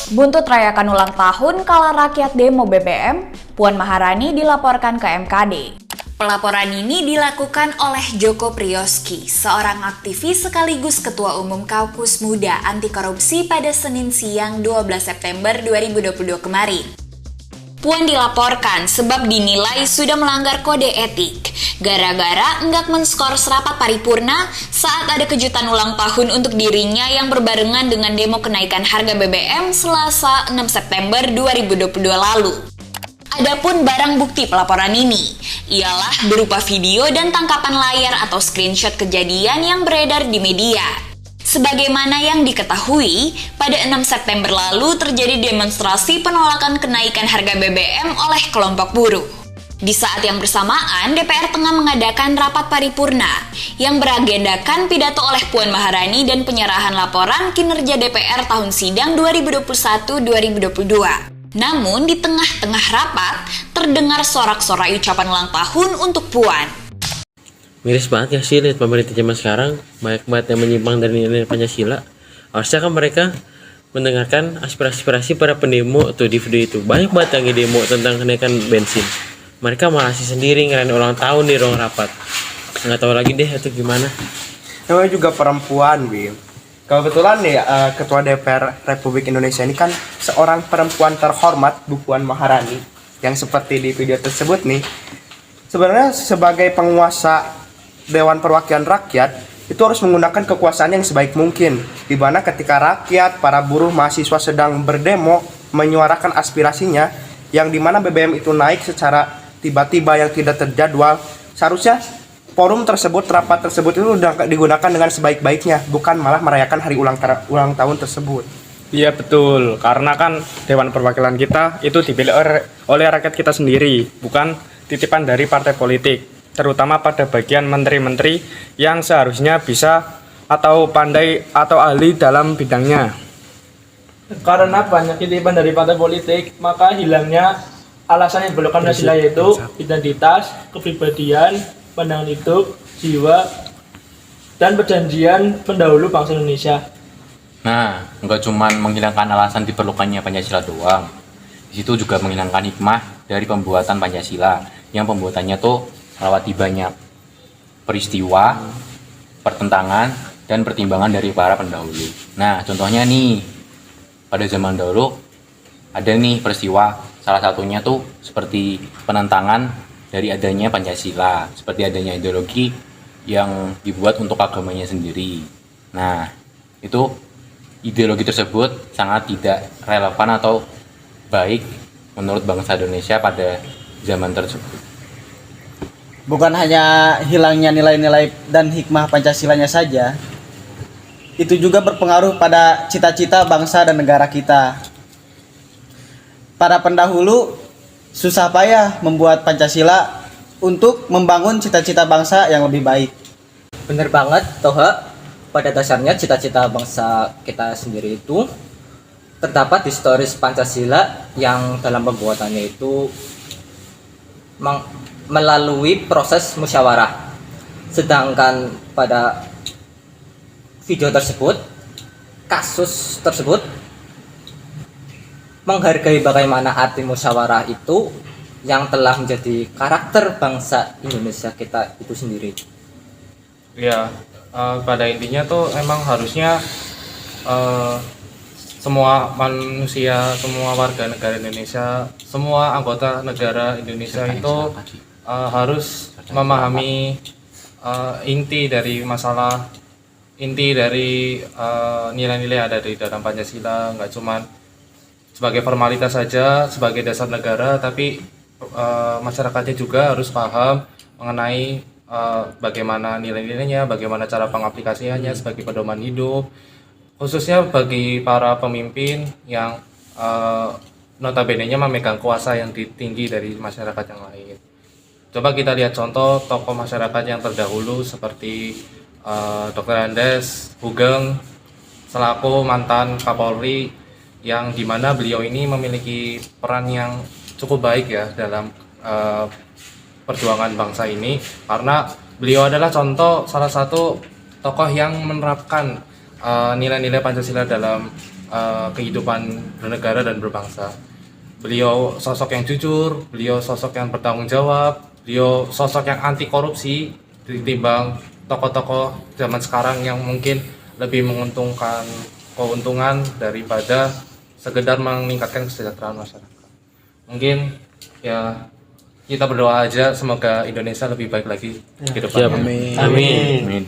Buntut rayakan ulang tahun kala rakyat demo BBM, Puan Maharani dilaporkan ke MKD. Pelaporan ini dilakukan oleh Joko Priyoski, seorang aktivis sekaligus Ketua Umum Kaukus Muda Anti Korupsi pada Senin siang 12 September 2022 kemarin. Puan dilaporkan sebab dinilai sudah melanggar kode etik, gara-gara enggak menskor serapat paripurna saat ada kejutan ulang tahun untuk dirinya yang berbarengan dengan demo kenaikan harga BBM Selasa 6 September 2022 lalu. Adapun barang bukti pelaporan ini ialah berupa video dan tangkapan layar atau screenshot kejadian yang beredar di media. Sebagaimana yang diketahui, pada 6 September lalu terjadi demonstrasi penolakan kenaikan harga BBM oleh kelompok buruh. Di saat yang bersamaan, DPR tengah mengadakan rapat paripurna yang beragendakan pidato oleh Puan Maharani dan penyerahan laporan kinerja DPR tahun sidang 2021-2022. Namun, di tengah-tengah rapat, terdengar sorak-sorai ucapan ulang tahun untuk Puan. Miris banget ya sih lihat pemerintah zaman sekarang, banyak banget yang menyimpang dari nilai Pancasila. Harusnya kan mereka mendengarkan aspirasi para pendemo tuh di video itu. Banyak banget yang demo tentang kenaikan bensin. Mereka malah sendiri ngerayain ulang tahun di ruang rapat. Nggak tahu lagi deh itu gimana. Namanya juga perempuan, Bim. Kebetulan nih Ketua DPR Republik Indonesia ini kan seorang perempuan terhormat, Bu Puan Maharani, yang seperti di video tersebut nih. Sebenarnya sebagai penguasa Dewan Perwakilan Rakyat itu harus menggunakan kekuasaan yang sebaik mungkin, di mana ketika rakyat, para buruh, mahasiswa sedang berdemo menyuarakan aspirasinya, yang dimana BBM itu naik secara tiba-tiba yang tidak terjadwal, seharusnya forum tersebut, rapat tersebut itu sudah digunakan dengan sebaik-baiknya, bukan malah merayakan hari ulang tahun tersebut. Iya betul, karena kan Dewan Perwakilan kita itu dipilih oleh rakyat kita sendiri, bukan titipan dari partai politik. Terutama pada bagian menteri-menteri yang seharusnya bisa atau pandai atau ahli dalam bidangnya. Karena banyak titipan dari partai politik, maka hilangnya alasan yang diperlukan Pancasila yaitu identitas, kepribadian, pandangan hidup, jiwa, dan perjanjian pendahulu bangsa Indonesia. Nah, nggak cuma menghilangkan alasan diperlukannya Pancasila doang. Di situ juga menghilangkan hikmah dari pembuatan Pancasila, yang pembuatannya tuh melewati banyak peristiwa, pertentangan, dan pertimbangan dari para pendahulu. Nah, contohnya nih, pada zaman dahulu ada nih peristiwa, salah satunya tuh seperti penentangan dari adanya Pancasila, seperti adanya ideologi yang dibuat untuk agamanya sendiri. Nah, itu ideologi tersebut sangat tidak relevan atau baik menurut bangsa Indonesia pada zaman tersebut. Bukan hanya hilangnya nilai-nilai dan hikmah Pancasilanya saja, itu juga berpengaruh pada cita-cita bangsa dan negara kita. Para pendahulu susah payah membuat Pancasila untuk membangun cita-cita bangsa yang lebih baik. Bener banget, Toha. Pada dasarnya cita-cita bangsa kita sendiri itu terdapat di historis Pancasila yang dalam pembuatannya itu melalui proses musyawarah. Sedangkan pada video tersebut, kasus tersebut menghargai bagaimana arti musyawarah itu yang telah menjadi karakter bangsa Indonesia kita itu sendiri. Ya, pada intinya tuh emang harusnya semua manusia, semua warga negara Indonesia, semua anggota negara Indonesia itu harus memahami inti dari masalah, inti dari nilai-nilai yang ada di dalam Pancasila. Nggak cuma sebagai formalitas saja, sebagai dasar negara, tapi masyarakatnya juga harus paham mengenai bagaimana nilai-nilainya, bagaimana cara pengaplikasiannya sebagai pedoman hidup, khususnya bagi para pemimpin yang notabene-nya memegang kuasa yang tinggi dari masyarakat yang lain. Coba kita lihat contoh tokoh masyarakat yang terdahulu seperti Dr. Andes Hugeng selaku mantan Kapolri, yang dimana beliau ini memiliki peran yang cukup baik ya dalam perjuangan bangsa ini, karena beliau adalah contoh salah satu tokoh yang menerapkan nilai-nilai Pancasila dalam kehidupan bernegara dan berbangsa. Beliau sosok yang jujur, beliau sosok yang bertanggung jawab, beliau sosok yang anti korupsi ditimbang tokoh-tokoh zaman sekarang yang mungkin lebih menguntungkan keuntungan daripada sekedar meningkatkan kesejahteraan masyarakat. Mungkin ya kita berdoa aja semoga Indonesia lebih baik lagi ke depannya. Siap. Amin. Amin.